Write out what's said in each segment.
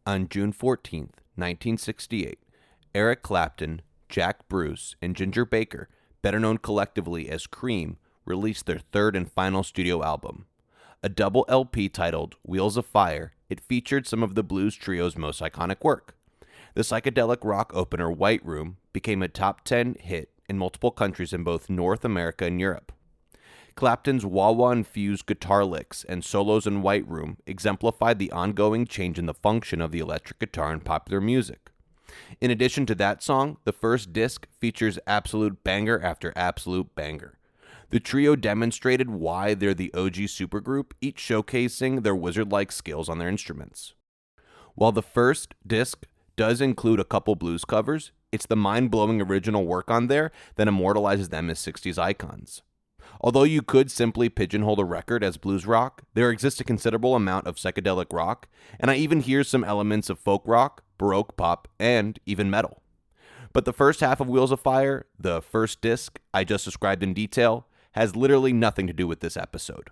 On June 14th, 1968, Eric Clapton, Jack Bruce, and Ginger Baker, better known collectively as Cream, released their third and final studio album. A double LP titled Wheels of Fire, it featured some of the blues trio's most iconic work. The psychedelic rock opener White Room became a top 10 hit in multiple countries in both North America and Europe. Clapton's wah-wah-infused guitar licks and solos in White Room exemplified the ongoing change in the function of the electric guitar in popular music. In addition to that song, the first disc features absolute banger after absolute banger. The trio demonstrated why they're the OG supergroup, each showcasing their wizard-like skills on their instruments. While the first disc does include a couple blues covers, it's the mind-blowing original work on there that immortalizes them as 60s icons. Although you could simply pigeonhole the record as blues rock, there exists a considerable amount of psychedelic rock, and I even hear some elements of folk rock, baroque pop, and even metal. But the first half of Wheels of Fire, the first disc I just described in detail, has literally nothing to do with this episode.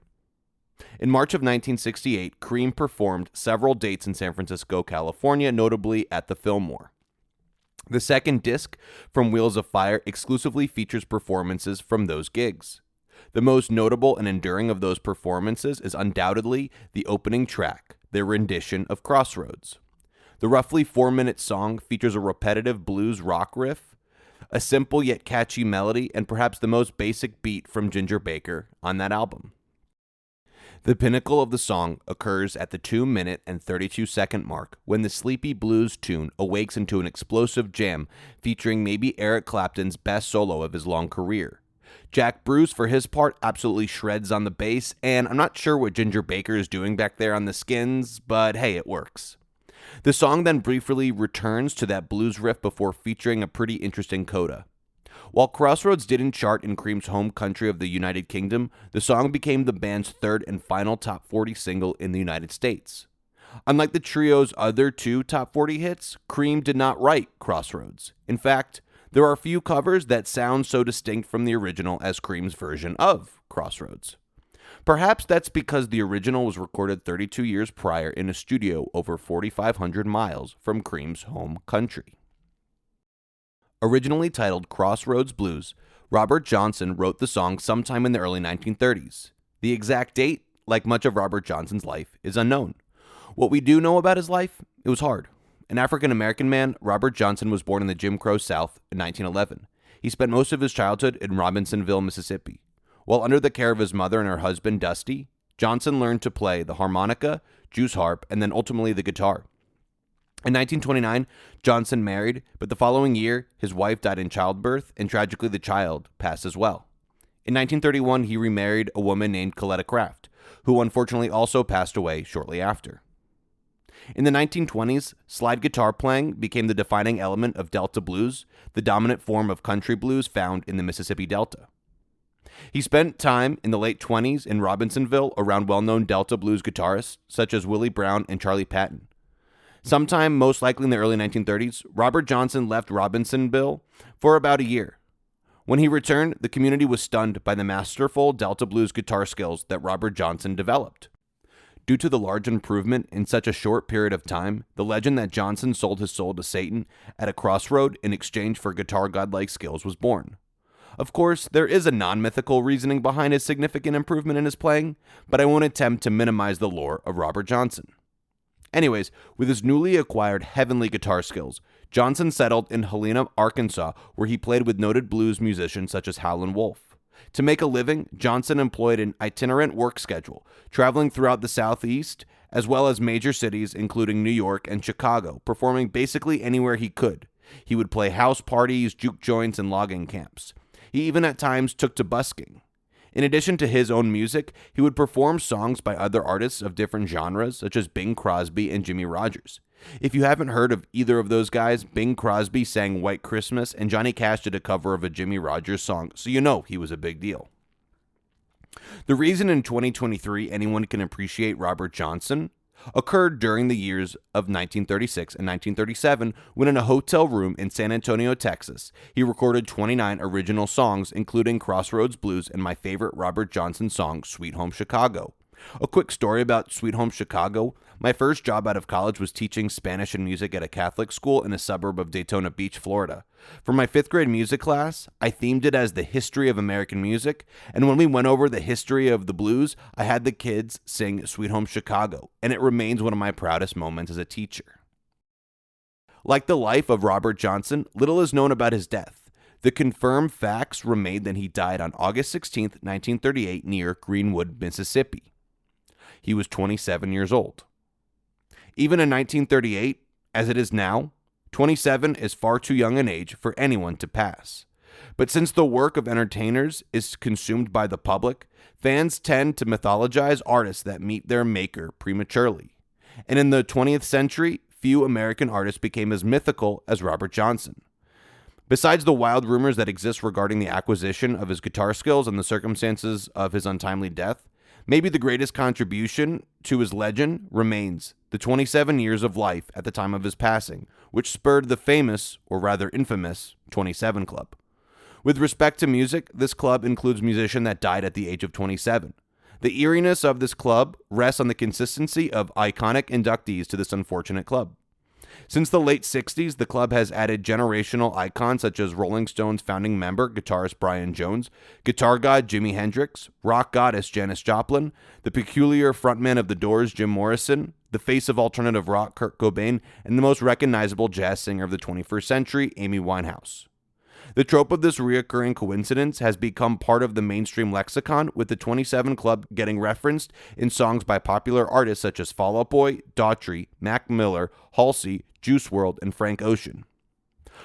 In March of 1968, Cream performed several dates in San Francisco, California, notably at the Fillmore. The second disc from Wheels of Fire exclusively features performances from those gigs. The most notable and enduring of those performances is undoubtedly the opening track, their rendition of Crossroads. The roughly 4-minute song features a repetitive blues rock riff, a simple yet catchy melody, and perhaps the most basic beat from Ginger Baker on that album. The pinnacle of the song occurs at the 2-minute and 32-second mark when the sleepy blues tune awakes into an explosive jam featuring maybe Eric Clapton's best solo of his long career. Jack Bruce, for his part, absolutely shreds on the bass, and I'm not sure what Ginger Baker is doing back there on the skins, but hey, it works. The song then briefly returns to that blues riff before featuring a pretty interesting coda. While Crossroads didn't chart in Cream's home country of the United Kingdom, the song became the band's third and final top 40 single in the United States. Unlike the trio's other two top 40 hits, Cream did not write Crossroads. In fact, there are few covers that sound so distinct from the original as Cream's version of Crossroads. Perhaps that's because the original was recorded 32 years prior in a studio over 4,500 miles from Cream's home country. Originally titled Crossroads Blues, Robert Johnson wrote the song sometime in the early 1930s. The exact date, like much of Robert Johnson's life, is unknown. What we do know about his life, it was hard. An African-American man, Robert Johnson was born in the Jim Crow South in 1911. He spent most of his childhood in Robinsonville, Mississippi. While under the care of his mother and her husband, Dusty, Johnson learned to play the harmonica, Jew's harp, and then ultimately the guitar. In 1929, Johnson married, but the following year, his wife died in childbirth, and tragically the child passed as well. In 1931, he remarried a woman named Coletta Craft, who unfortunately also passed away shortly after. In the 1920s, slide guitar playing became the defining element of Delta blues, the dominant form of country blues found in the Mississippi Delta. He spent time in the late 20s in Robinsonville around well-known Delta blues guitarists such as Willie Brown and Charlie Patton. Sometime, most likely in the early 1930s, Robert Johnson left Robinsonville for about a year. When he returned, the community was stunned by the masterful Delta blues guitar skills that Robert Johnson developed. Due to the large improvement in such a short period of time, the legend that Johnson sold his soul to Satan at a crossroad in exchange for guitar godlike skills was born. Of course, there is a non-mythical reasoning behind his significant improvement in his playing, but I won't attempt to minimize the lore of Robert Johnson. Anyways, with his newly acquired heavenly guitar skills, Johnson settled in Helena, Arkansas, where he played with noted blues musicians such as Howlin' Wolf. To make a living, Johnson employed an itinerant work schedule, traveling throughout the Southeast, as well as major cities including New York and Chicago, performing basically anywhere he could. He would play house parties, juke joints, and logging camps. He even at times took to busking. In addition to his own music, he would perform songs by other artists of different genres, such as Bing Crosby and Jimmie Rodgers. If you haven't heard of either of those guys, Bing Crosby sang White Christmas, and Johnny Cash did a cover of a Jimmie Rodgers song, so you know he was a big deal. The reason in 2023 anyone can appreciate Robert Johnson occurred during the years of 1936 and 1937 when in a hotel room in San Antonio, Texas, he recorded 29 original songs including Crossroads Blues and my favorite Robert Johnson song, Sweet Home Chicago. A quick story about Sweet Home Chicago. My first job out of college was teaching Spanish and music at a Catholic school in a suburb of Daytona Beach, Florida. For my 5th grade music class, I themed it as the history of American music, and when we went over the history of the blues, I had the kids sing Sweet Home Chicago, and it remains one of my proudest moments as a teacher. Like the life of Robert Johnson, little is known about his death. The confirmed facts remain that he died on August 16, 1938, near Greenwood, Mississippi. He was 27 years old. Even in 1938, as it is now, 27 is far too young an age for anyone to pass. But since the work of entertainers is consumed by the public, fans tend to mythologize artists that meet their maker prematurely. And in the 20th century, few American artists became as mythical as Robert Johnson. Besides the wild rumors that exist regarding the acquisition of his guitar skills and the circumstances of his untimely death, maybe the greatest contribution to his legend remains the 27 years of life at the time of his passing, which spurred the famous, or rather infamous, 27 Club. With respect to music, this club includes musicians that died at the age of 27. The eeriness of this club rests on the consistency of iconic inductees to this unfortunate club. Since the late 60s, the club has added generational icons such as Rolling Stones founding member, guitarist Brian Jones, guitar god Jimi Hendrix, rock goddess Janis Joplin, the peculiar frontman of The Doors, Jim Morrison, the face of alternative rock, Kurt Cobain, and the most recognizable jazz singer of the 21st century, Amy Winehouse. The trope of this reoccurring coincidence has become part of the mainstream lexicon, with the 27 Club getting referenced in songs by popular artists such as Fall Out Boy, Daughtry, Mac Miller, Halsey, Juice WRLD, and Frank Ocean.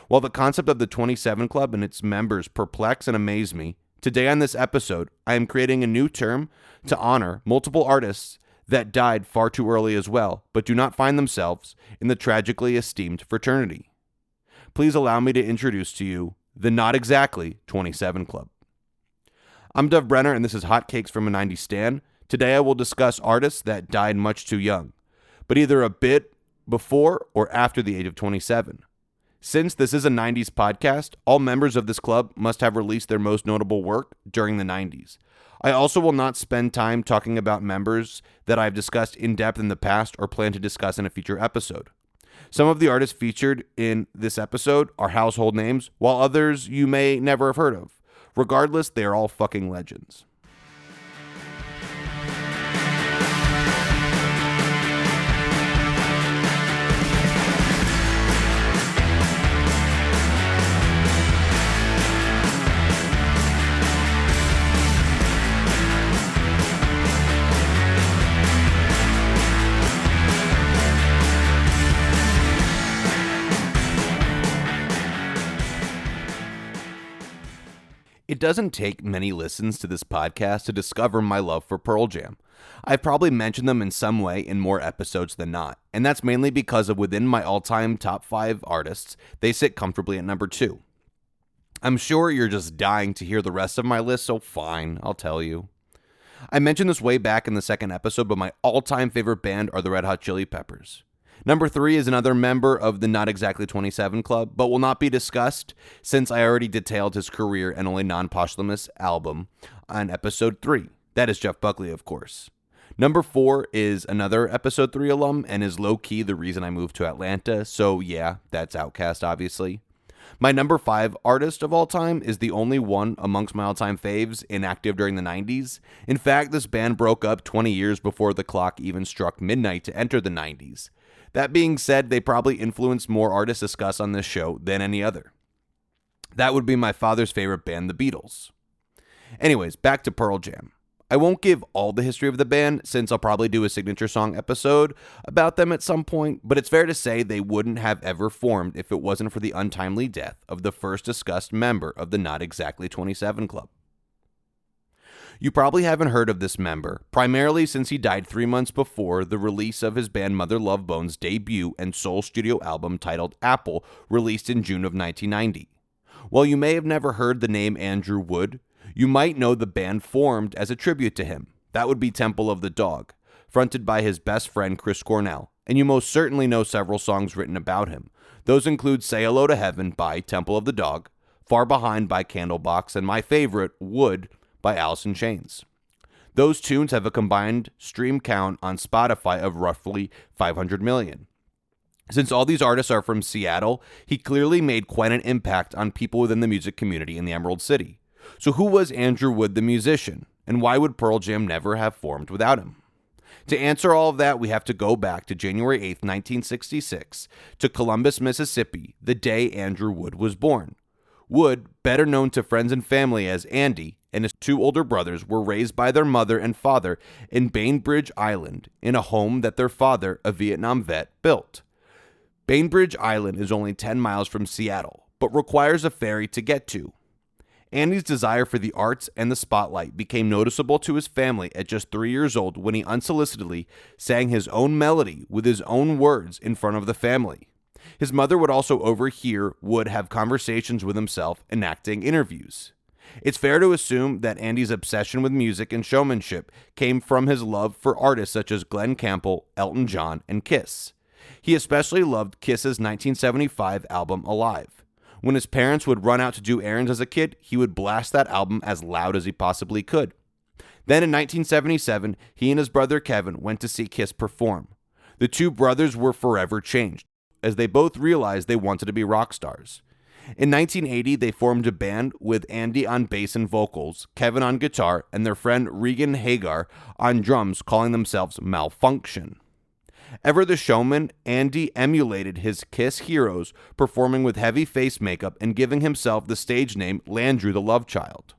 While the concept of the 27 Club and its members perplex and amaze me, today on this episode, I am creating a new term to honor multiple artists that died far too early as well, but do not find themselves in the tragically esteemed fraternity. Please allow me to introduce to you the Not Exactly 27 Club. I'm Dov Brenner, and this is Hot Cakes from a 90s Stan. Today I will discuss artists that died much too young, but either a bit before or after the age of 27. Since this is a 90s podcast, all members of this club must have released their most notable work during the 90s. I also will not spend time talking about members that I've discussed in depth in the past or plan to discuss in a future episode. Some of the artists featured in this episode are household names, while others you may never have heard of. Regardless, they are all fucking legends. It doesn't take many listens to this podcast to discover my love for Pearl Jam. I've probably mentioned them in some way in more episodes than not, and that's mainly because of within my all-time top 5 artists, they sit comfortably at number 2. I'm sure you're just dying to hear the rest of my list, so fine, I'll tell you. I mentioned this way back in the second episode, but my all-time favorite band are the Red Hot Chili Peppers. Number 3 is another member of the Not Exactly 27 Club, but will not be discussed since I already detailed his career and only non-posthumous album on episode 3. That is Jeff Buckley, of course. Number 4 is another episode 3 alum and is low-key the reason I moved to Atlanta, so yeah, that's Outkast, obviously. My number 5 artist of all time is the only one amongst my all-time faves inactive during the 90s. In fact, this band broke up 20 years before the clock even struck midnight to enter the 90s. That being said, they probably influenced more artists discussed on this show than any other. That would be my father's favorite band, the Beatles. Anyways, back to Pearl Jam. I won't give all the history of the band, since I'll probably do a signature song episode about them at some point, but it's fair to say they wouldn't have ever formed if it wasn't for the untimely death of the first discussed member of the Not Exactly 27 Club. You probably haven't heard of this member, primarily since he died 3 months before the release of his band Mother Love Bone's debut and sole studio album titled Apple, released in June of 1990. While you may have never heard the name Andrew Wood, you might know the band formed as a tribute to him. That would be Temple of the Dog, fronted by his best friend Chris Cornell, and you most certainly know several songs written about him. Those include Say Hello to Heaven by Temple of the Dog, Far Behind by Candlebox, and my favorite, Wood, by Alice in Chains. Those tunes have a combined stream count on Spotify of roughly 500 million. Since all these artists are from Seattle, he clearly made quite an impact on people within the music community in the Emerald City. So who was Andrew Wood the musician, and why would Pearl Jam never have formed without him? To answer all of that, we have to go back to January 8th, 1966, to Columbus, Mississippi, the day Andrew Wood was born. Wood, better known to friends and family as Andy, and his two older brothers were raised by their mother and father in Bainbridge Island, in a home that their father, a Vietnam vet, built. Bainbridge Island is only 10 miles from Seattle, but requires a ferry to get to. Andy's desire for the arts and the spotlight became noticeable to his family at just 3 years old when he unsolicitedly sang his own melody with his own words in front of the family. His mother would also overhear Wood have conversations with himself enacting interviews. It's fair to assume that Andy's obsession with music and showmanship came from his love for artists such as Glenn Campbell, Elton John, and Kiss. He especially loved Kiss's 1975 album Alive. When his parents would run out to do errands as a kid, he would blast that album as loud as he possibly could. Then in 1977, he and his brother Kevin went to see Kiss perform. The two brothers were forever changed, as they both realized they wanted to be rock stars. In 1980, they formed a band with Andy on bass and vocals, Kevin on guitar, and their friend Regan Hagar on drums, calling themselves Malfunction. Ever the showman, Andy emulated his Kiss heroes, performing with heavy face makeup and giving himself the stage name Landrew the Love Child.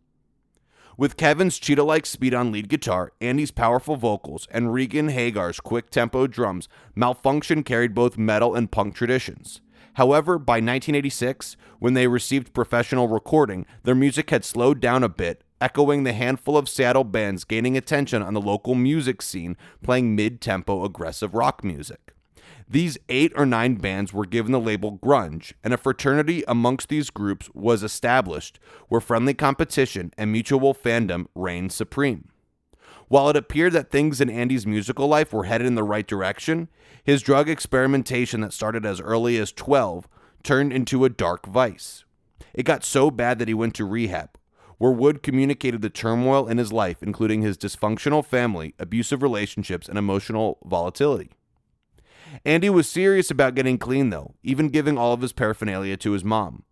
With Kevin's cheetah-like speed on lead guitar, Andy's powerful vocals, and Regan Hagar's quick-tempo drums, Malfunction carried both metal and punk traditions. However, by 1986, when they received professional recording, their music had slowed down a bit, echoing the handful of Seattle bands gaining attention on the local music scene, playing mid-tempo aggressive rock music. These 8 or 9 bands were given the label grunge, and a fraternity amongst these groups was established, where friendly competition and mutual fandom reigned supreme. While it appeared that things in Andy's musical life were headed in the right direction, his drug experimentation that started as early as 12 turned into a dark vice. It got so bad that he went to rehab, where Wood communicated the turmoil in his life, including his dysfunctional family, abusive relationships, and emotional volatility. Andy was serious about getting clean, though, even giving all of his paraphernalia to his mom.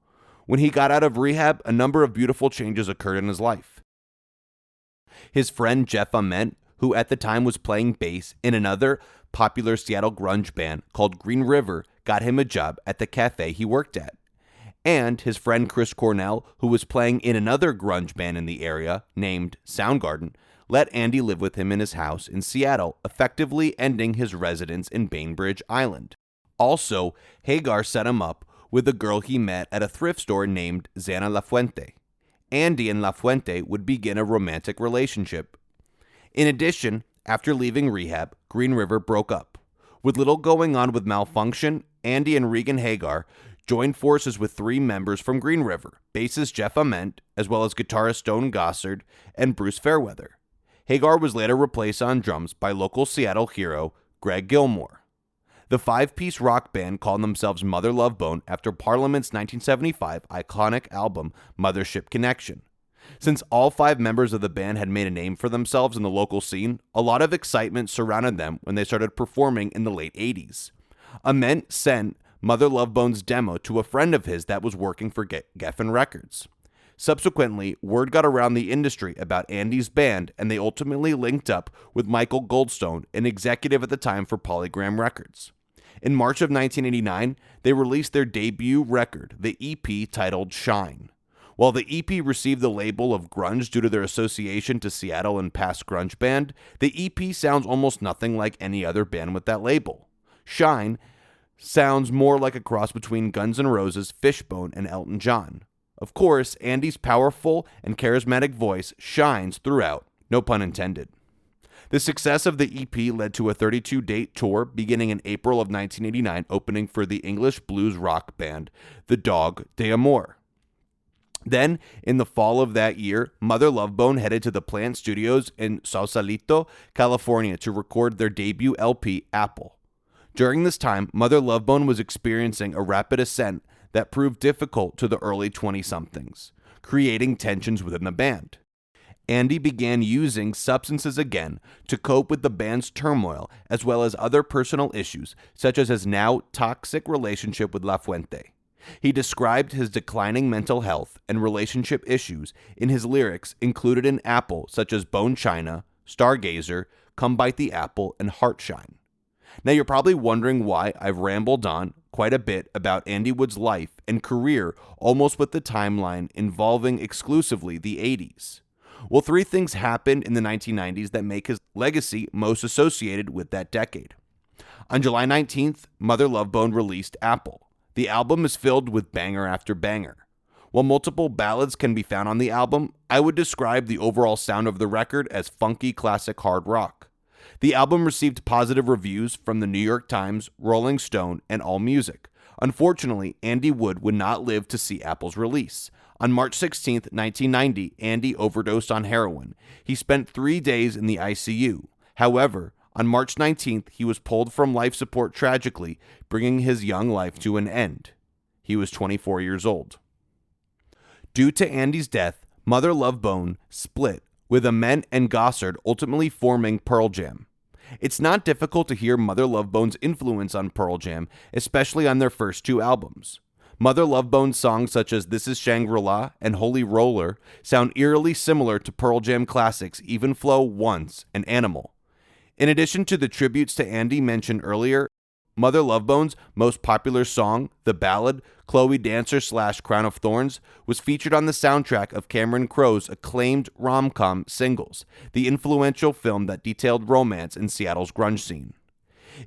When he got out of rehab, a number of beautiful changes occurred in his life. His friend Jeff Ament, who at the time was playing bass in another popular Seattle grunge band called Green River, got him a job at the cafe he worked at. And his friend Chris Cornell, who was playing in another grunge band in the area named Soundgarden, let Andy live with him in his house in Seattle, effectively ending his residence in Bainbridge Island. Also, Hagar set him up with a girl he met at a thrift store named Xana Lafuente. Andy and Lafuente would begin a romantic relationship. In addition, after leaving rehab, Green River broke up. With little going on with Malfunction, Andy and Regan Hagar joined forces with 3 members from Green River, bassist Jeff Ament, as well as guitarist Stone Gossard and Bruce Fairweather. Hagar was later replaced on drums by local Seattle hero Greg Gilmore. The 5-piece rock band called themselves Mother Love Bone after Parliament's 1975 iconic album Mothership Connection. Since all 5 members of the band had made a name for themselves in the local scene, a lot of excitement surrounded them when they started performing in the late 80s. Ament sent Mother Love Bone's demo to a friend of his that was working for Geffen Records. Subsequently, word got around the industry about Andy's band, and they ultimately linked up with Michael Goldstone, an executive at the time for Polygram Records. In March of 1989, they released their debut record, the EP titled Shine. While the EP received the label of grunge due to their association to Seattle and past grunge band, the EP sounds almost nothing like any other band with that label. Shine sounds more like a cross between Guns N' Roses, Fishbone, and Elton John. Of course, Andy's powerful and charismatic voice shines throughout, no pun intended. The success of the EP led to a 32-date tour beginning in April of 1989, opening for the English blues rock band, The Dog d'Amour. Then, in the fall of that year, Mother Love Bone headed to the Plant Studios in Sausalito, California to record their debut LP, Apple. During this time, Mother Love Bone was experiencing a rapid ascent that proved difficult to the early 20-somethings, creating tensions within the band. Andy began using substances again to cope with the band's turmoil, as well as other personal issues, such as his now toxic relationship with La Fuente. He described his declining mental health and relationship issues in his lyrics included in Apple, such as Bone China, Stargazer, Come Bite the Apple, and Heartshine. Now you're probably wondering why I've rambled on quite a bit about Andy Wood's life and career, almost with the timeline involving exclusively the 80s. Well, three things happened in the 1990s that make his legacy most associated with that decade. On July 19th, Mother Love Bone released Apple. The album is filled with banger after banger. While multiple ballads can be found on the album, I would describe the overall sound of the record as funky classic hard rock. The album received positive reviews from the New York Times, Rolling Stone, and AllMusic. Unfortunately, Andy Wood would not live to see Apple's release. On March 16, 1990, Andy overdosed on heroin. He spent 3 days in the ICU. However, on March 19th, he was pulled from life support tragically, bringing his young life to an end. He was 24 years old. Due to Andy's death, Mother Love Bone split, with Ament and Gossard ultimately forming Pearl Jam. It's not difficult to hear Mother Love Bone's influence on Pearl Jam, especially on their first two albums. Mother Love Bone's songs such as This Is Shangri-La and Holy Roller sound eerily similar to Pearl Jam classics Even Flow, Once, and Animal. In addition to the tributes to Andy mentioned earlier, Mother Love Bone's most popular song, the ballad Chloe Dancer / Crown of Thorns, was featured on the soundtrack of Cameron Crowe's acclaimed rom-com Singles, the influential film that detailed romance in Seattle's grunge scene.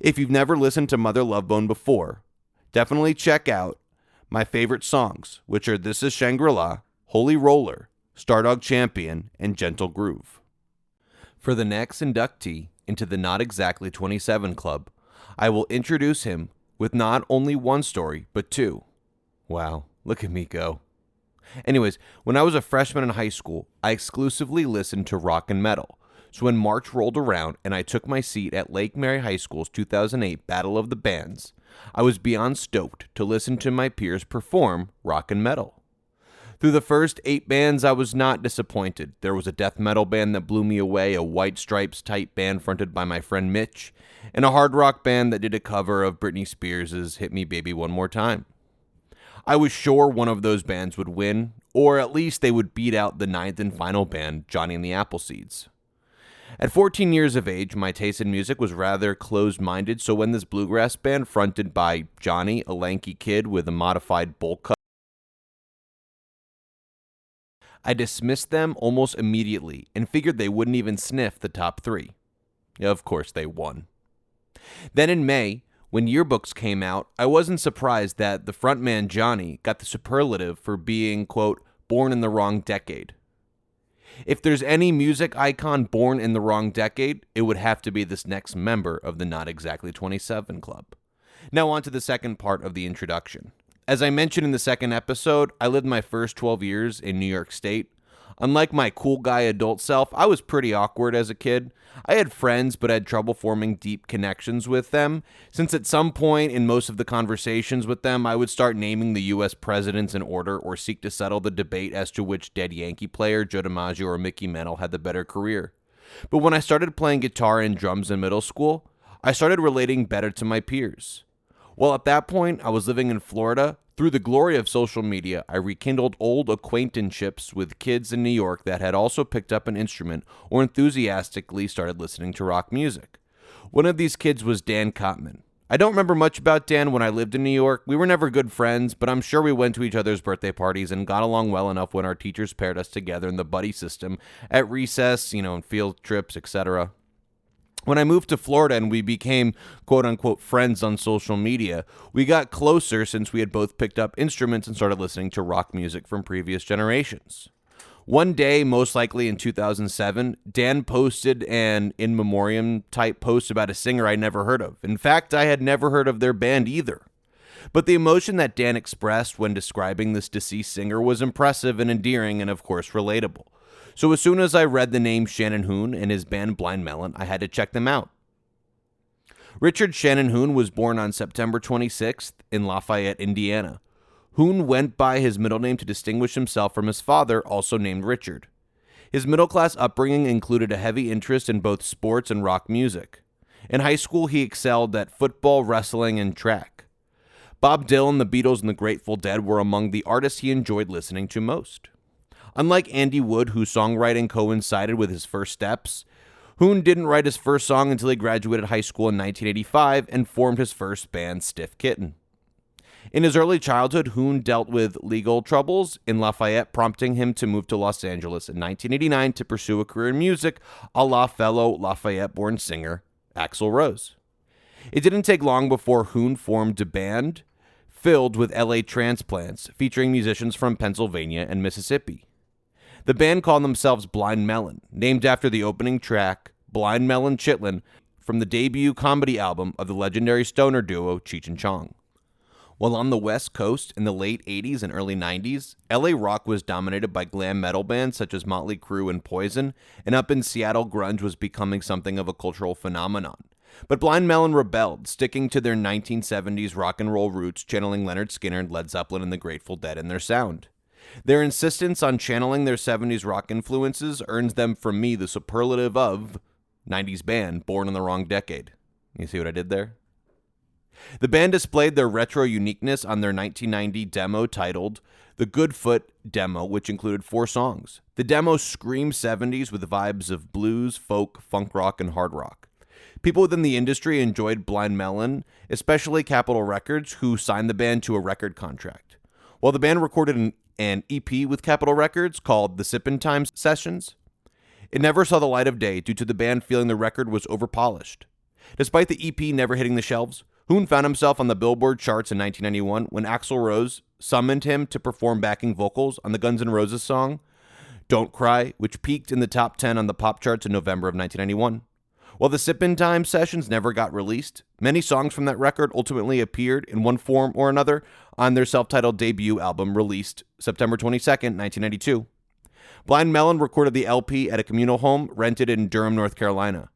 If you've never listened to Mother Love Bone before, definitely check out my favorite songs, which are This Is Shangri-La, Holy Roller, Stardog Champion, and Gentle Groove. For the next inductee into the Not Exactly 27 Club, I will introduce him with not only one story, but two. Wow, look at me go. Anyways, when I was a freshman in high school, I exclusively listened to rock and metal. So when March rolled around and I took my seat at Lake Mary High School's 2008 Battle of the Bands, I was beyond stoked to listen to my peers perform rock and metal. Through the first 8 bands, I was not disappointed. There was a death metal band that blew me away, a White Stripes type band fronted by my friend Mitch, and a hard rock band that did a cover of Britney Spears' Hit Me Baby One More Time. I was sure one of those bands would win, or at least they would beat out the 9th and final band, Johnny and the Appleseeds. At 14 years of age, my taste in music was rather closed-minded, so when this bluegrass band fronted by Johnny, a lanky kid with a modified bowl cut, I dismissed them almost immediately and figured they wouldn't even sniff the top 3. Of course, they won. Then in May, when yearbooks came out, I wasn't surprised that the frontman Johnny got the superlative for being, quote, born in the wrong decade. If there's any music icon born in the wrong decade, it would have to be this next member of the Not Exactly 27 Club. Now on to the second part of the introduction. As I mentioned in the second episode, I lived my first 12 years in New York State. Unlike my cool guy adult self, I was pretty awkward as a kid. I had friends, but had trouble forming deep connections with them, since at some point in most of the conversations with them, I would start naming the U.S. presidents in order or seek to settle the debate as to which dead Yankee player, Joe DiMaggio or Mickey Mantle, had the better career. But when I started playing guitar and drums in middle school, I started relating better to my peers. Well, at that point, I was living in Florida. Through the glory of social media, I rekindled old acquaintanceships with kids in New York that had also picked up an instrument or enthusiastically started listening to rock music. One of these kids was Dan Kottman. I don't remember much about Dan when I lived in New York. We were never good friends, but I'm sure we went to each other's birthday parties and got along well enough when our teachers paired us together in the buddy system at recess, and field trips, etc. When I moved to Florida and we became quote-unquote friends on social media, we got closer since we had both picked up instruments and started listening to rock music from previous generations. One day, most likely in 2007, Dan posted an in memoriam type post about a singer I'd never heard of. In fact, I had never heard of their band either. But the emotion that Dan expressed when describing this deceased singer was impressive and endearing and of course relatable. So as soon as I read the name Shannon Hoon and his band Blind Melon, I had to check them out. Richard Shannon Hoon was born on September 26th in Lafayette, Indiana. Hoon went by his middle name to distinguish himself from his father, also named Richard. His middle-class upbringing included a heavy interest in both sports and rock music. In high school, he excelled at football, wrestling, and track. Bob Dylan, the Beatles, and the Grateful Dead were among the artists he enjoyed listening to most. Unlike Andy Wood, whose songwriting coincided with his first steps, Hoon didn't write his first song until he graduated high school in 1985 and formed his first band, Stiff Kitten. In his early childhood, Hoon dealt with legal troubles in Lafayette, prompting him to move to Los Angeles in 1989 to pursue a career in music, a la fellow Lafayette-born singer Axl Rose. It didn't take long before Hoon formed a band filled with LA transplants, featuring musicians from Pennsylvania and Mississippi. The band called themselves Blind Melon, named after the opening track, Blind Melon Chitlin, from the debut comedy album of the legendary stoner duo Cheech and Chong. While on the West Coast in the late 80s and early 90s, LA rock was dominated by glam metal bands such as Motley Crue and Poison, and up in Seattle, grunge was becoming something of a cultural phenomenon. But Blind Melon rebelled, sticking to their 1970s rock and roll roots, channeling Leonard Skinner, Led Zeppelin, and the Grateful Dead in their sound. Their insistence on channeling their 70s rock influences earns them from me the superlative of 90s band born in the wrong decade. You see what I did there? The band displayed their retro uniqueness on their 1990 demo titled The Goodfoot Demo, which included 4 songs. The demo screamed 70s with vibes of blues, folk, funk rock, and hard rock. People within the industry enjoyed Blind Melon, especially Capitol Records, who signed the band to a record contract. While the band recorded an EP with Capitol Records called The Sippin' Time Sessions, it never saw the light of day due to the band feeling the record was overpolished. Despite the EP never hitting the shelves, Hoon found himself on the Billboard charts in 1991 when Axl Rose summoned him to perform backing vocals on the Guns N' Roses song Don't Cry, which peaked in the top 10 on the pop charts in November of 1991. While the Sippin' Time Sessions never got released, many songs from that record ultimately appeared in one form or another on their self-titled debut album released September 22nd, 1992. Blind Melon recorded the LP at a communal home rented in Durham, North Carolina.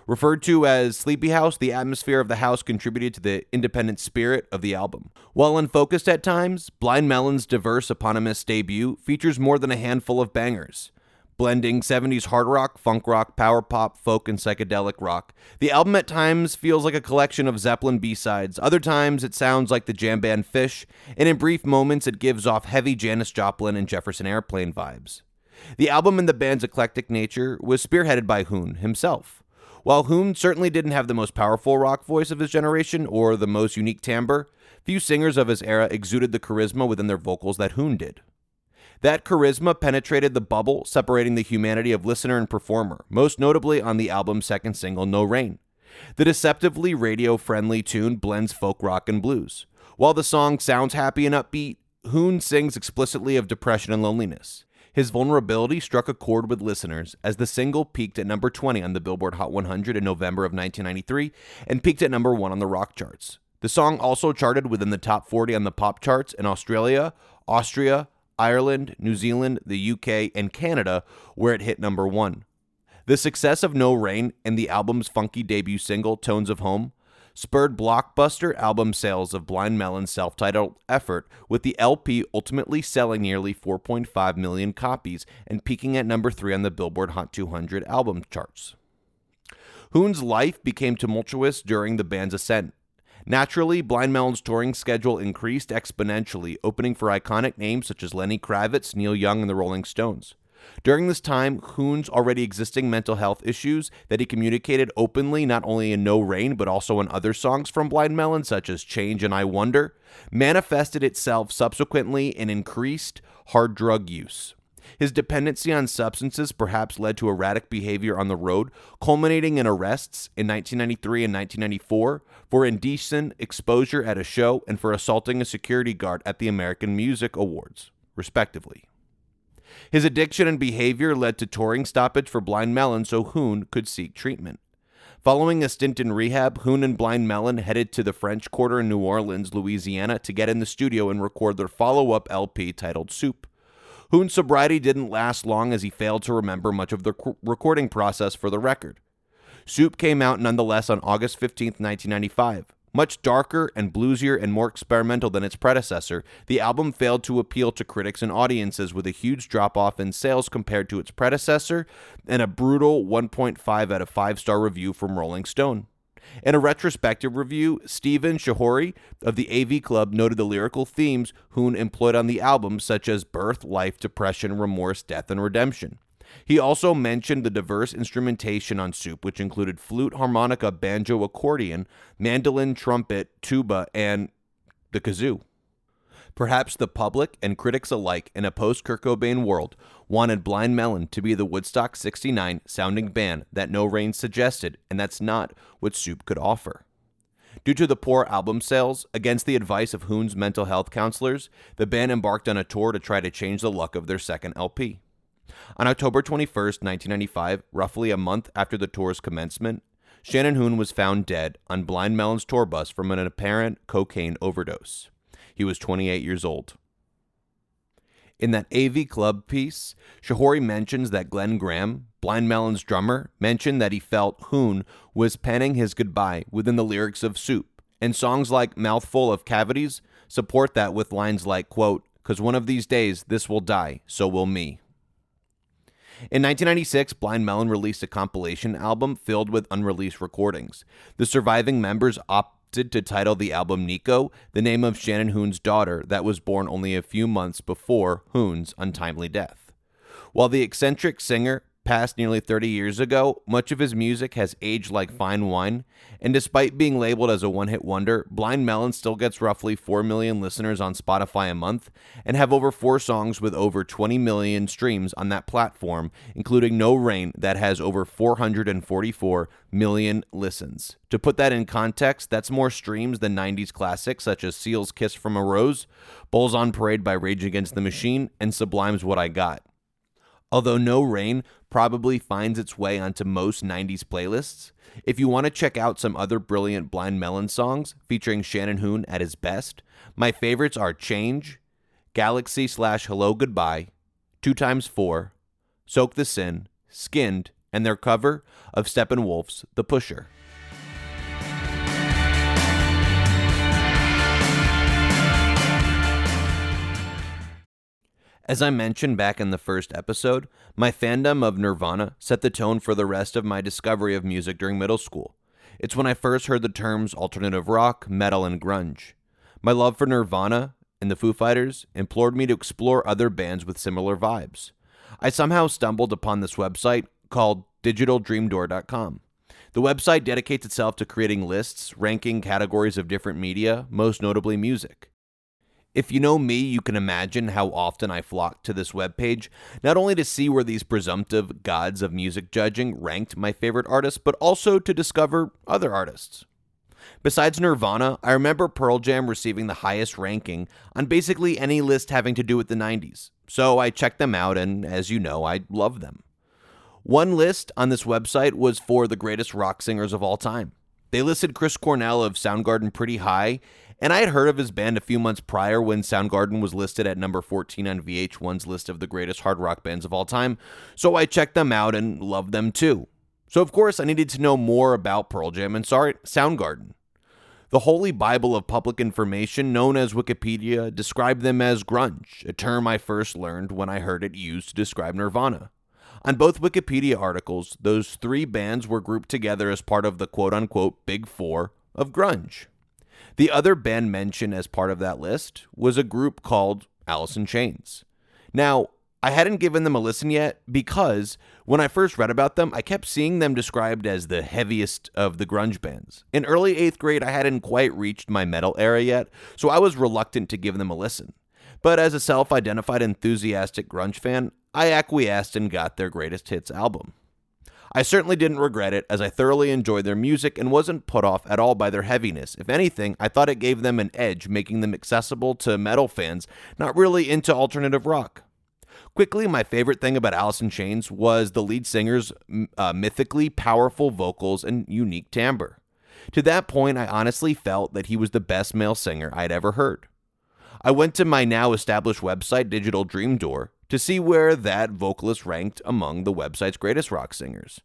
Referred to as Sleepy House, the atmosphere of the house contributed to the independent spirit of the album. While unfocused at times, Blind Melon's diverse eponymous debut features more than a handful of bangers. Blending 70s hard rock, funk rock, power pop, folk, and psychedelic rock. The album at times feels like a collection of Zeppelin B-sides. Other times it sounds like the jam band Fish, and in brief moments it gives off heavy Janis Joplin and Jefferson Airplane vibes. The album and the band's eclectic nature was spearheaded by Hoon himself. While Hoon certainly didn't have the most powerful rock voice of his generation or the most unique timbre, few singers of his era exuded the charisma within their vocals that Hoon did. That charisma penetrated the bubble, separating the humanity of listener and performer, most notably on the album's second single, No Rain. The deceptively radio-friendly tune blends folk rock and blues. While the song sounds happy and upbeat, Hoon sings explicitly of depression and loneliness. His vulnerability struck a chord with listeners as the single peaked at number 20 on the Billboard Hot 100 in November of 1993 and peaked at number 1 on the rock charts. The song also charted within the top 40 on the pop charts in Australia, Austria, Ireland, New Zealand, the UK, and Canada, where it hit number 1. The success of No Rain and the album's funky debut single, Tones of Home, spurred blockbuster album sales of Blind Melon's self-titled effort, with the LP ultimately selling nearly 4.5 million copies and peaking at number 3 on the Billboard Hot 200 album charts. Hoon's life became tumultuous during the band's ascent. Naturally, Blind Melon's touring schedule increased exponentially, opening for iconic names such as Lenny Kravitz, Neil Young, and the Rolling Stones. During this time, Hoon's already existing mental health issues that he communicated openly not only in No Rain but also in other songs from Blind Melon such as Change and I Wonder, manifested itself subsequently in increased hard drug use. His dependency on substances perhaps led to erratic behavior on the road, culminating in arrests in 1993 and 1994 for indecent exposure at a show and for assaulting a security guard at the American Music Awards, respectively. His addiction and behavior led to touring stoppage for Blind Melon so Hoon could seek treatment. Following a stint in rehab, Hoon and Blind Melon headed to the French Quarter in New Orleans, Louisiana to get in the studio and record their follow-up LP titled Soup. Hoon's sobriety didn't last long as he failed to remember much of the recording process for the record. Soup came out nonetheless on August 15, 1995. Much darker and bluesier and more experimental than its predecessor, the album failed to appeal to critics and audiences with a huge drop-off in sales compared to its predecessor and a brutal 1.5 out of 5-star review from Rolling Stone. In a retrospective review, Stephen Shahori of the AV Club noted the lyrical themes Hoon employed on the album, such as birth, life, depression, remorse, death, and redemption. He also mentioned the diverse instrumentation on Soup, which included flute, harmonica, banjo, accordion, mandolin, trumpet, tuba, and the kazoo. Perhaps the public and critics alike in a post-Kurt Cobain world wanted Blind Melon to be the Woodstock 69 sounding band that No Rain suggested, and that's not what Soup could offer. Due to the poor album sales, against the advice of Hoon's mental health counselors, the band embarked on a tour to try to change the luck of their second LP. On October 21st, 1995, roughly a month after the tour's commencement, Shannon Hoon was found dead on Blind Melon's tour bus from an apparent cocaine overdose. He was 28 years old. In that AV Club piece, Shahori mentions that Glenn Graham, Blind Melon's drummer, mentioned that he felt Hoon was penning his goodbye within the lyrics of Soup, and songs like Mouthful of Cavities support that with lines like, quote, "'Cause one of these days this will die, so will me." In 1996, Blind Melon released a compilation album filled with unreleased recordings. The surviving members opted to title the album Nico, the name of Shannon Hoon's daughter that was born only a few months before Hoon's untimely death. While the eccentric singer passed nearly 30 years ago, much of his music has aged like fine wine, and despite being labeled as a one-hit wonder, Blind Melon still gets roughly 4 million listeners on Spotify a month and have over 4 songs with over 20 million streams on that platform, including No Rain that has over 444 million listens. To put that in context, that's more streams than 90s classics such as Seal's Kiss from a Rose, Bulls on Parade by Rage Against the Machine, and Sublime's What I Got. Although No Rain probably finds its way onto most 90s playlists, if you want to check out some other brilliant Blind Melon songs featuring Shannon Hoon at his best, my favorites are Change, Galaxy/Hello Goodbye, 2x4, Soak the Sin, Skinned, and their cover of Steppenwolf's The Pusher. As I mentioned back in the first episode, my fandom of Nirvana set the tone for the rest of my discovery of music during middle school. It's when I first heard the terms alternative rock, metal, and grunge. My love for Nirvana and the Foo Fighters implored me to explore other bands with similar vibes. I somehow stumbled upon this website called digitaldreamdoor.com. The website dedicates itself to creating lists, ranking categories of different media, most notably music. If you know me, you can imagine how often I flocked to this webpage, not only to see where these presumptive gods of music judging ranked my favorite artists, but also to discover other artists. Besides Nirvana, I remember Pearl Jam receiving the highest ranking on basically any list having to do with the 90s, so I checked them out, and as you know, I love them. One list on this website was for the greatest rock singers of all time. They listed Chris Cornell of Soundgarden pretty high, and I had heard of his band a few months prior when Soundgarden was listed at number 14 on VH1's list of the greatest hard rock bands of all time, so I checked them out and loved them too. So of course I needed to know more about Pearl Jam and Soundgarden. The holy bible of public information known as Wikipedia described them as grunge, a term I first learned when I heard it used to describe Nirvana. On both Wikipedia articles, those 3 bands were grouped together as part of the quote-unquote Big Four of grunge. The other band mentioned as part of that list was a group called Alice in Chains. Now, I hadn't given them a listen yet because when I first read about them, I kept seeing them described as the heaviest of the grunge bands. In early 8th grade, I hadn't quite reached my metal era yet, so I was reluctant to give them a listen. But as a self-identified enthusiastic grunge fan, I acquiesced and got their greatest hits album. I certainly didn't regret it, as I thoroughly enjoyed their music and wasn't put off at all by their heaviness. If anything, I thought it gave them an edge, making them accessible to metal fans not really into alternative rock. Quickly, my favorite thing about Alice in Chains was the lead singer's mythically powerful vocals and unique timbre. To that point, I honestly felt that he was the best male singer I'd ever heard. I went to my now established website, Digital Dream Door, to see where that vocalist ranked among the website's greatest rock singers.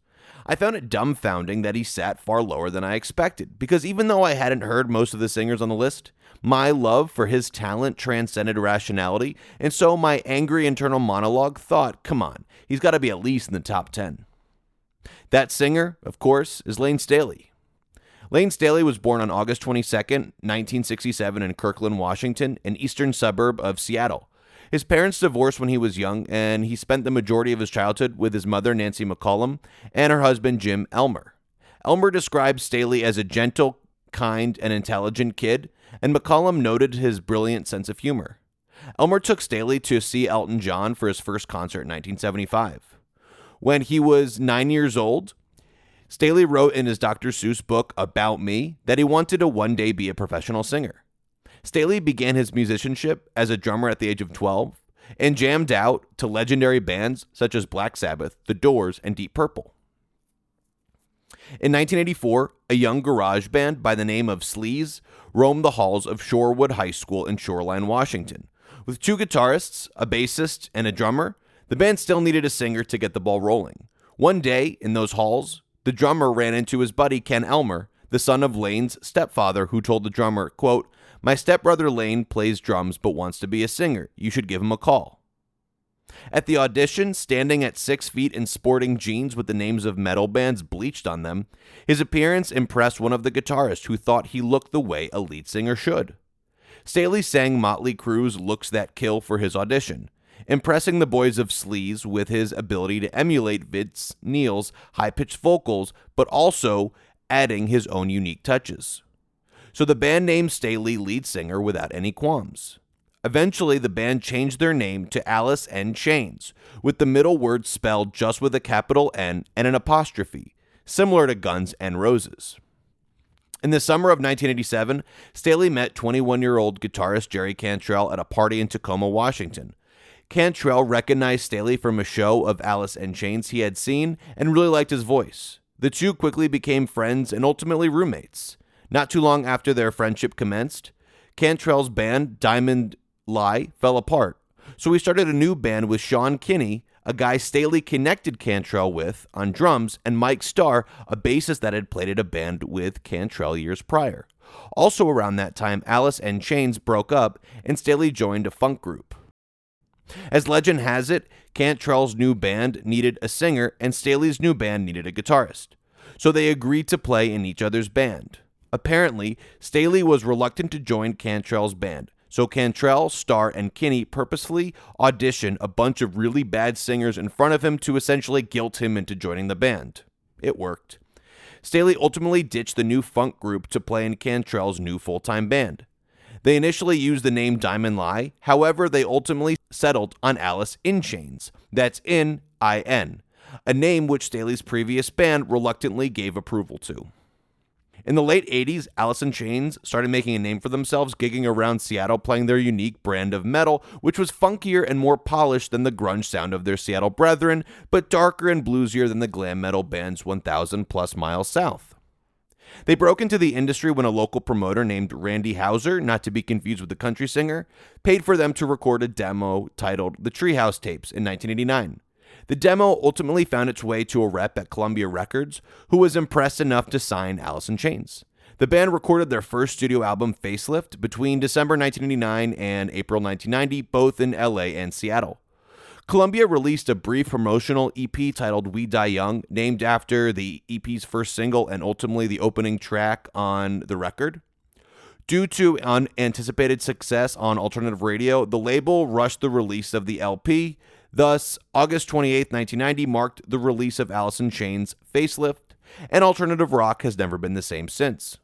I found it dumbfounding that he sat far lower than I expected, because even though I hadn't heard most of the singers on the list, my love for his talent transcended rationality, and so my angry internal monologue thought, come on, he's got to be at least in the top 10. That singer, of course, is Layne Staley. Layne Staley was born on August 22nd, 1967 in Kirkland, Washington, an eastern suburb of Seattle. His parents divorced when he was young, and he spent the majority of his childhood with his mother, Nancy McCollum, and her husband, Jim Elmer. Elmer described Staley as a gentle, kind, and intelligent kid, and McCollum noted his brilliant sense of humor. Elmer took Staley to see Elton John for his first concert in 1975. When he was 9 years old, Staley wrote in his Dr. Seuss book, About Me, that he wanted to one day be a professional singer. Staley began his musicianship as a drummer at the age of 12 and jammed out to legendary bands such as Black Sabbath, The Doors, and Deep Purple. In 1984, a young garage band by the name of Sleaze roamed the halls of Shorewood High School in Shoreline, Washington. With 2 guitarists, a bassist, and a drummer, the band still needed a singer to get the ball rolling. One day, in those halls, the drummer ran into his buddy Ken Elmer, the son of Layne's stepfather, who told the drummer, quote, "My stepbrother Layne plays drums but wants to be a singer. You should give him a call." At the audition, standing at 6 feet and sporting jeans with the names of metal bands bleached on them, his appearance impressed one of the guitarists who thought he looked the way a lead singer should. Staley sang Motley Crue's Looks That Kill for his audition, impressing the boys of Sleaze with his ability to emulate Vince Neil's high-pitched vocals, but also adding his own unique touches. So the band named Staley lead singer without any qualms. Eventually, the band changed their name to Alice in Chains, with the middle word spelled just with a capital N and an apostrophe, similar to Guns N' Roses. In the summer of 1987, Staley met 21-year-old guitarist Jerry Cantrell at a party in Tacoma, Washington. Cantrell recognized Staley from a show of Alice in Chains he had seen and really liked his voice. The two quickly became friends and ultimately roommates. Not too long after their friendship commenced, Cantrell's band, Diamond Lie, fell apart. So he started a new band with Sean Kinney, a guy Staley connected Cantrell with on drums, and Mike Starr, a bassist that had played in a band with Cantrell years prior. Also around that time, Alice in Chains broke up, and Staley joined a funk group. As legend has it, Cantrell's new band needed a singer, and Staley's new band needed a guitarist. So they agreed to play in each other's band. Apparently, Staley was reluctant to join Cantrell's band, so Cantrell, Starr, and Kinney purposefully auditioned a bunch of really bad singers in front of him to essentially guilt him into joining the band. It worked. Staley ultimately ditched the new funk group to play in Cantrell's new full-time band. They initially used the name Diamond Lie, however, they ultimately settled on Alice in Chains. That's N-I-N, a name which Staley's previous band reluctantly gave approval to. In the late 80s, Alice in Chains started making a name for themselves, gigging around Seattle playing their unique brand of metal, which was funkier and more polished than the grunge sound of their Seattle brethren, but darker and bluesier than the glam metal bands 1,000 plus miles south. They broke into the industry when a local promoter named Randy Houser, not to be confused with the country singer, paid for them to record a demo titled The Treehouse Tapes in 1989. The demo ultimately found its way to a rep at Columbia Records, who was impressed enough to sign Alice in Chains. The band recorded their first studio album, Facelift, between December 1989 and April 1990, both in LA and Seattle. Columbia released a brief promotional EP titled We Die Young, named after the EP's first single and ultimately the opening track on the record. Due to unanticipated success on alternative radio, the label rushed the release of the LP. Thus, August 28, 1990 marked the release of Alice in Chains' Facelift, and alternative rock has never been the same since.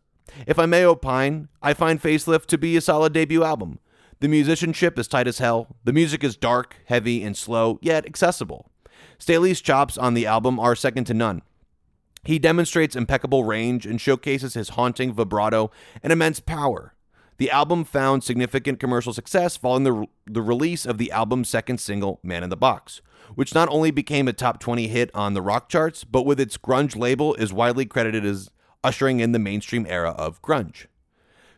If I may opine, I find Facelift to be a solid debut album. The musicianship is tight as hell, the music is dark, heavy, and slow, yet accessible. Staley's chops on the album are second to none. He demonstrates impeccable range and showcases his haunting vibrato and immense power. The album found significant commercial success following the release of the album's second single, Man in the Box, which not only became a top 20 hit on the rock charts, but with its grunge label is widely credited as ushering in the mainstream era of grunge.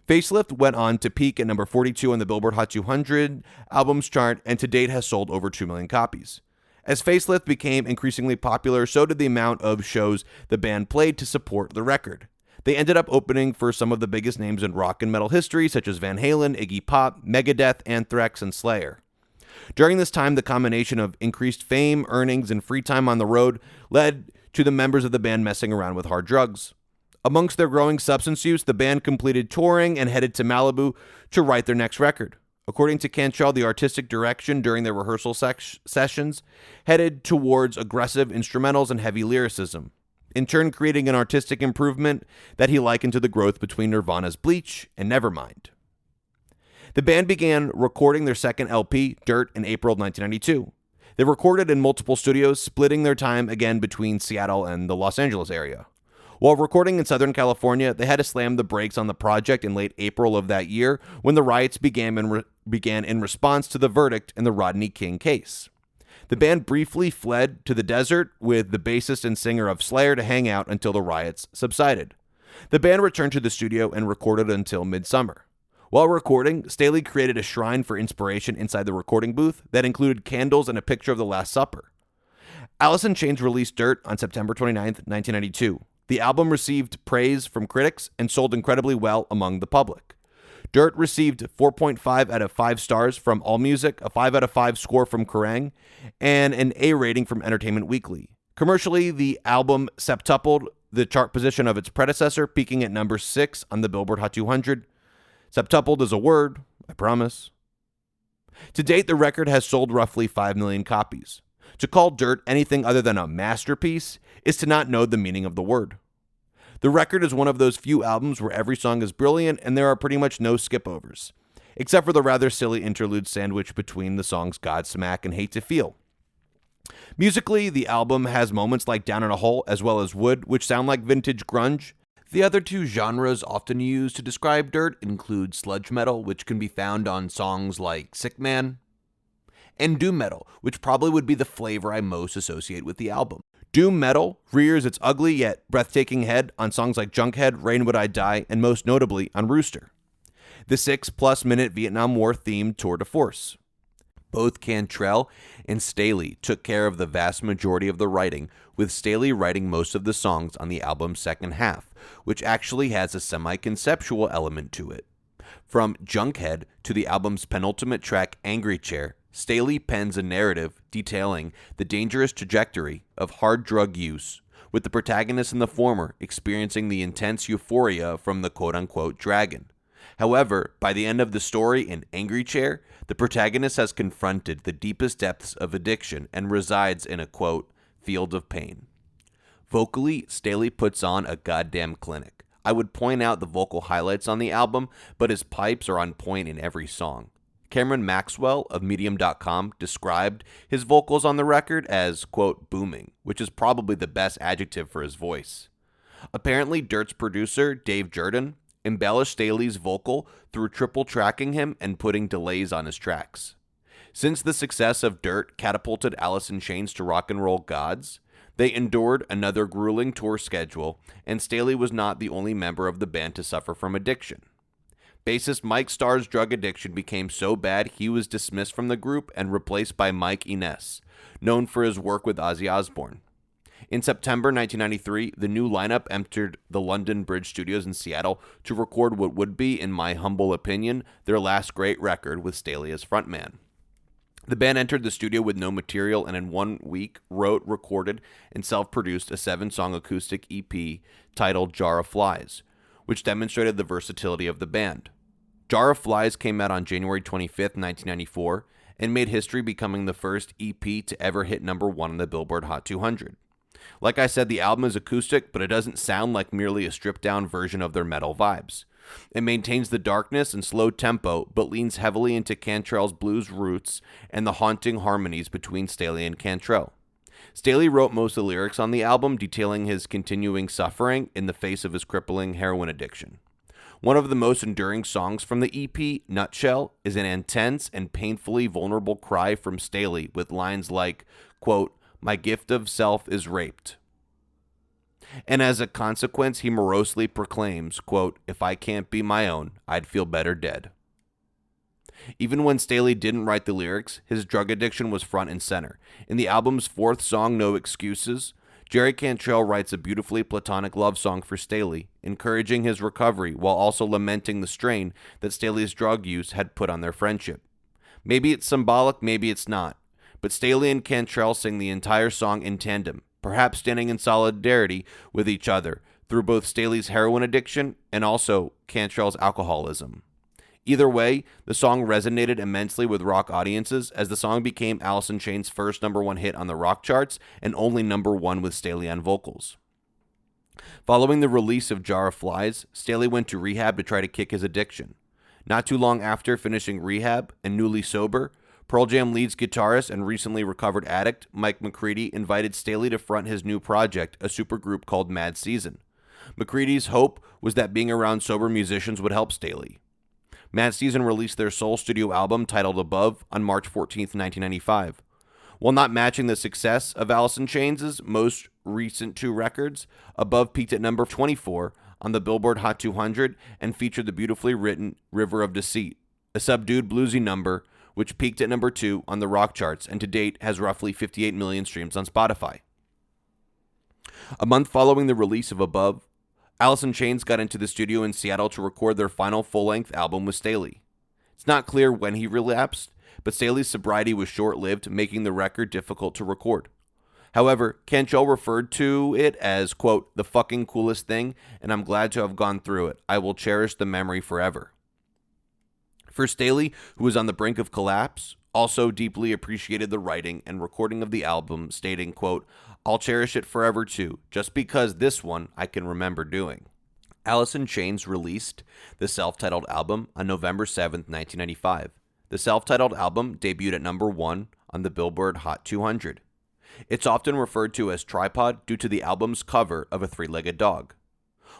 Facelift went on to peak at number 42 on the Billboard Hot 200 albums chart and to date has sold over 2 million copies. As Facelift became increasingly popular, so did the amount of shows the band played to support the record. They ended up opening for some of the biggest names in rock and metal history, such as Van Halen, Iggy Pop, Megadeth, Anthrax, and Slayer. During this time, the combination of increased fame, earnings, and free time on the road led to the members of the band messing around with hard drugs. Amongst their growing substance use, the band completed touring and headed to Malibu to write their next record. According to Cantrell, the artistic direction during their rehearsal sessions headed towards aggressive instrumentals and heavy lyricism, in turn creating an artistic improvement that he likened to the growth between Nirvana's Bleach and Nevermind. The band began recording their second LP, Dirt, in April of 1992. They recorded in multiple studios, splitting their time again between Seattle and the Los Angeles area. While recording in Southern California, they had to slam the brakes on the project in late April of that year when the riots began in response to the verdict in the Rodney King case. The band briefly fled to the desert with the bassist and singer of Slayer to hang out until the riots subsided. The band returned to the studio and recorded until midsummer. While recording, Staley created a shrine for inspiration inside the recording booth that included candles and a picture of the Last Supper. Alice in Chains released Dirt on September 29, 1992. The album received praise from critics and sold incredibly well among the public. Dirt received 4.5 out of 5 stars from AllMusic, a 5 out of 5 score from Kerrang, and an A rating from Entertainment Weekly. Commercially, the album septupled the chart position of its predecessor, peaking at number 6 on the Billboard Hot 200. Septupled is a word, I promise. To date, the record has sold roughly 5 million copies. To call Dirt anything other than a masterpiece is to not know the meaning of the word. The record is one of those few albums where every song is brilliant and there are pretty much no skip-overs, except for the rather silly interlude sandwiched between the songs Godsmack and Hate to Feel. Musically, the album has moments like Down in a Hole as well as Wood, which sound like vintage grunge. The other two genres often used to describe Dirt include sludge metal, which can be found on songs like Sick Man, and doom metal, which probably would be the flavor I most associate with the album. Doom metal rears its ugly yet breathtaking head on songs like Junkhead, Rain Would I Die, and most notably on Rooster, the 6+ minute Vietnam War themed tour de force. Both Cantrell and Staley took care of the vast majority of the writing, with Staley writing most of the songs on the album's second half, which actually has a semi-conceptual element to it. From Junkhead to the album's penultimate track, Angry Chair, Staley pens a narrative detailing the dangerous trajectory of hard drug use, with the protagonist in the former experiencing the intense euphoria from the quote-unquote dragon. However, by the end of the story in Angry Chair, the protagonist has confronted the deepest depths of addiction and resides in a, quote, field of pain. Vocally, Staley puts on a goddamn clinic. I would point out the vocal highlights on the album, but his pipes are on point in every song. Cameron Maxwell of Medium.com described his vocals on the record as, quote, booming, which is probably the best adjective for his voice. Apparently, Dirt's producer, Dave Jordan, embellished Staley's vocal through triple tracking him and putting delays on his tracks. Since the success of Dirt catapulted Alice in Chains to rock and roll gods, they endured another grueling tour schedule, and Staley was not the only member of the band to suffer from addiction. Bassist Mike Starr's drug addiction became so bad he was dismissed from the group and replaced by Mike Inez, known for his work with Ozzy Osbourne. In September 1993, the new lineup entered the London Bridge Studios in Seattle to record what would be, in my humble opinion, their last great record with Staley as frontman. The band entered the studio with no material and in 1 week wrote, recorded, and self-produced a 7-song acoustic EP titled Jar of Flies, which demonstrated the versatility of the band. Jar of Flies came out on January 25, 1994, and made history becoming the first EP to ever hit number 1 on the Billboard Hot 200. Like I said, the album is acoustic, but it doesn't sound like merely a stripped-down version of their metal vibes. It maintains the darkness and slow tempo, but leans heavily into Cantrell's blues roots and the haunting harmonies between Staley and Cantrell. Staley wrote most of the lyrics on the album, detailing his continuing suffering in the face of his crippling heroin addiction. One of the most enduring songs from the EP, Nutshell, is an intense and painfully vulnerable cry from Staley with lines like, quote, my gift of self is raped. And as a consequence, he morosely proclaims, quote, if I can't be my own, I'd feel better dead. Even when Staley didn't write the lyrics, his drug addiction was front and center. In the album's fourth song, No Excuses, Jerry Cantrell writes a beautifully platonic love song for Staley, encouraging his recovery while also lamenting the strain that Staley's drug use had put on their friendship. Maybe it's symbolic, maybe it's not, but Staley and Cantrell sing the entire song in tandem, perhaps standing in solidarity with each other through both Staley's heroin addiction and also Cantrell's alcoholism. Either way, the song resonated immensely with rock audiences as the song became Alice in Chains' first #1 hit on the rock charts and only #1 with Staley on vocals. Following the release of Jar of Flies, Staley went to rehab to try to kick his addiction. Not too long after finishing rehab and newly sober, Pearl Jam lead guitarist and recently recovered addict Mike McCready invited Staley to front his new project, a supergroup called Mad Season. McCready's hope was that being around sober musicians would help Staley. Mad Season released their sole studio album titled Above on March 14, 1995. While not matching the success of Alice in Chains' most recent two records, Above peaked at number 24 on the Billboard Hot 200 and featured the beautifully written River of Deceit, a subdued bluesy number which peaked at number 2 on the rock charts and to date has roughly 58 million streams on Spotify. A month following the release of Above, Alice in Chains got into the studio in Seattle to record their final full-length album with Staley. It's not clear when he relapsed, but Staley's sobriety was short-lived, making the record difficult to record. However, Cantrell referred to it as, quote, the fucking coolest thing, and I'm glad to have gone through it. I will cherish the memory forever. For Staley, who was on the brink of collapse, also deeply appreciated the writing and recording of the album, stating, quote, I'll cherish it forever too, just because this one I can remember doing. Alice in Chains released the self-titled album on November 7, 1995. The self-titled album debuted at number 1 on the Billboard Hot 200. It's often referred to as Tripod due to the album's cover of a three-legged dog.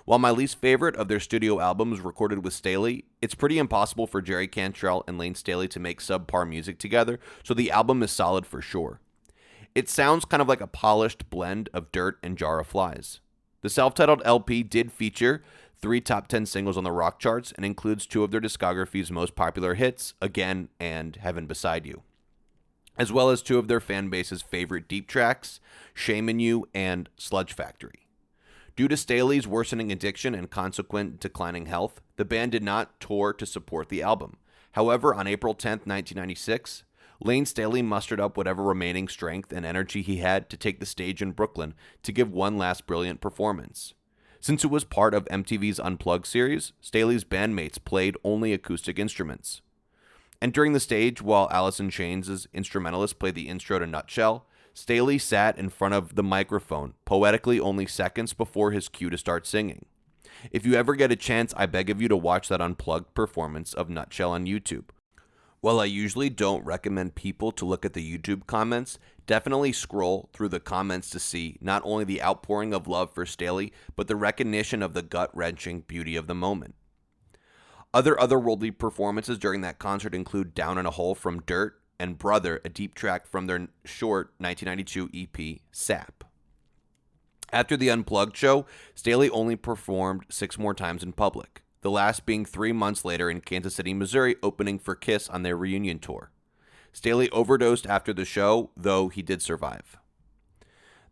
While my least favorite of their studio albums recorded with Staley, it's pretty impossible for Jerry Cantrell and Layne Staley to make subpar music together, so the album is solid for sure. It sounds kind of like a polished blend of Dirt and Jar of Flies. The self-titled LP did feature 3 top 10 singles on the rock charts and includes 2 of their discography's most popular hits, Again and Heaven Beside You, as well as 2 of their fan base's favorite deep tracks, Shame in You and Sludge Factory. Due to Staley's worsening addiction and consequent declining health, the band did not tour to support the album. However, on April 10, 1996, Layne Staley mustered up whatever remaining strength and energy he had to take the stage in Brooklyn to give one last brilliant performance. Since it was part of MTV's Unplugged series, Staley's bandmates played only acoustic instruments. Entering the stage while Alice in Chains' instrumentalist played the intro to Nutshell, Staley sat in front of the microphone, poetically only seconds before his cue to start singing. If you ever get a chance, I beg of you to watch that Unplugged performance of Nutshell on YouTube. While I usually don't recommend people to look at the YouTube comments, definitely scroll through the comments to see not only the outpouring of love for Staley, but the recognition of the gut-wrenching beauty of the moment. Other otherworldly performances during that concert include Down in a Hole from Dirt and Brother, a deep track from their short 1992 EP, Sap. After the Unplugged show, Staley only performed 6 more times in public, the last being 3 months later in Kansas City, Missouri, opening for Kiss on their reunion tour. Staley overdosed after the show, though he did survive.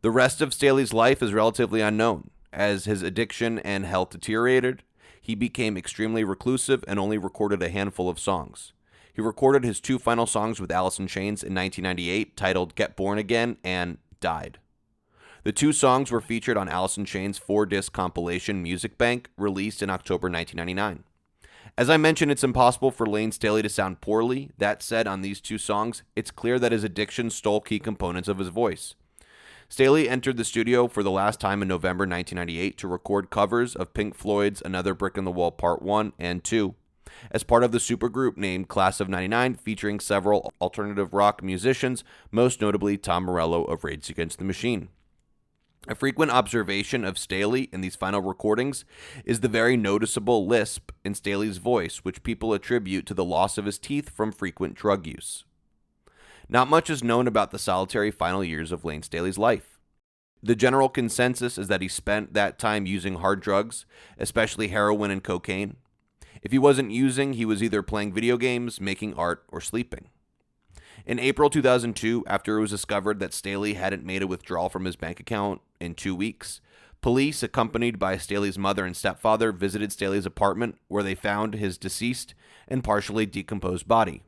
The rest of Staley's life is relatively unknown. As his addiction and health deteriorated, he became extremely reclusive and only recorded a handful of songs. He recorded his 2 final songs with Alice in Chains in 1998, titled Get Born Again and Died. The 2 songs were featured on Alice in Chains' 4-disc compilation Music Bank, released in October 1999. As I mentioned, it's impossible for Layne Staley to sound poorly. That said, on these 2 songs, it's clear that his addiction stole key components of his voice. Staley entered the studio for the last time in November 1998 to record covers of Pink Floyd's Another Brick in the Wall Part 1 and 2, as part of the supergroup named Class of 99, featuring several alternative rock musicians, most notably Tom Morello of Rage Against the Machine. A frequent observation of Staley in these final recordings is the very noticeable lisp in Staley's voice, which people attribute to the loss of his teeth from frequent drug use. Not much is known about the solitary final years of Layne Staley's life. The general consensus is that he spent that time using hard drugs, especially heroin and cocaine. If he wasn't using, he was either playing video games, making art, or sleeping. In April 2002, after it was discovered that Staley hadn't made a withdrawal from his bank account in 2 weeks, police, accompanied by Staley's mother and stepfather, visited Staley's apartment where they found his deceased and partially decomposed body.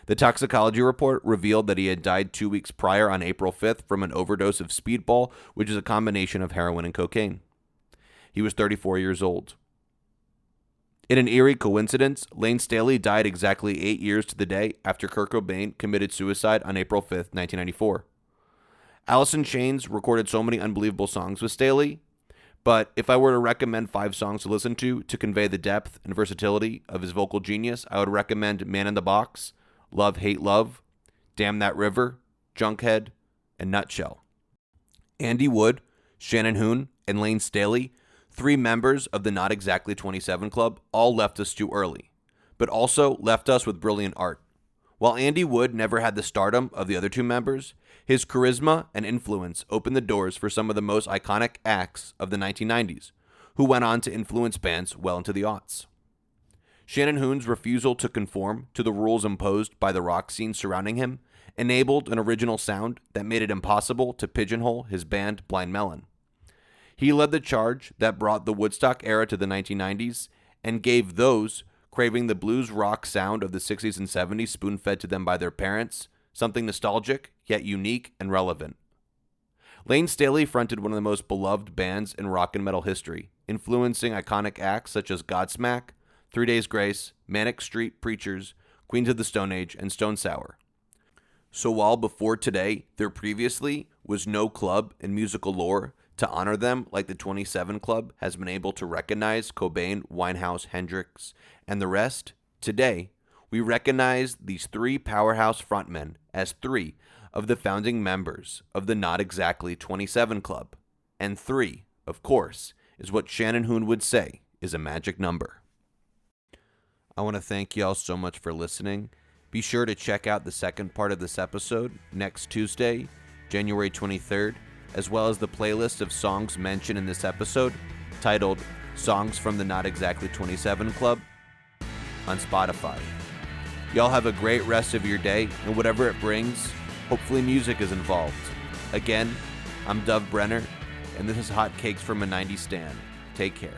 The toxicology report revealed that he had died 2 weeks prior on April 5th from an overdose of speedball, which is a combination of heroin and cocaine. He was 34 years old. In an eerie coincidence, Layne Staley died exactly 8 years to the day after Kurt Cobain committed suicide on April 5th, 1994. Alice in Chains recorded so many unbelievable songs with Staley, but if I were to recommend 5 songs to listen to convey the depth and versatility of his vocal genius, I would recommend Man in the Box, Love, Hate, Love, Damn That River, Junkhead, and Nutshell. Andy Wood, Shannon Hoon, and Layne Staley, 3 members of the Not Exactly 27 Club, all left us too early, but also left us with brilliant art. While Andy Wood never had the stardom of the other 2 members, his charisma and influence opened the doors for some of the most iconic acts of the 1990s, who went on to influence bands well into the aughts. Shannon Hoon's refusal to conform to the rules imposed by the rock scene surrounding him enabled an original sound that made it impossible to pigeonhole his band Blind Melon. He led the charge that brought the Woodstock era to the 1990s and gave those craving the blues rock sound of the 60s and 70s spoon-fed to them by their parents something nostalgic yet unique and relevant. Layne Staley fronted one of the most beloved bands in rock and metal history, influencing iconic acts such as Godsmack, 3 Days Grace, Manic Street Preachers, Queens of the Stone Age, and Stone Sour. So while before today there previously was no club in musical lore to honor them like the 27 Club has been able to recognize Cobain, Winehouse, Hendrix, and the rest, today we recognize these 3 powerhouse frontmen as 3 of the founding members of the Not Exactly 27 Club. And 3, of course, is what Shannon Hoon would say is a magic number. I want to thank y'all so much for listening. Be sure to check out the second part of this episode next Tuesday, January 23rd, as well as the playlist of songs mentioned in this episode, titled Songs from the Not Exactly 27 Club, on Spotify. Y'all have a great rest of your day, and whatever it brings, hopefully music is involved. Again, I'm Dove Brenner, and this is Hot Cakes from a 90s Stand. Take care.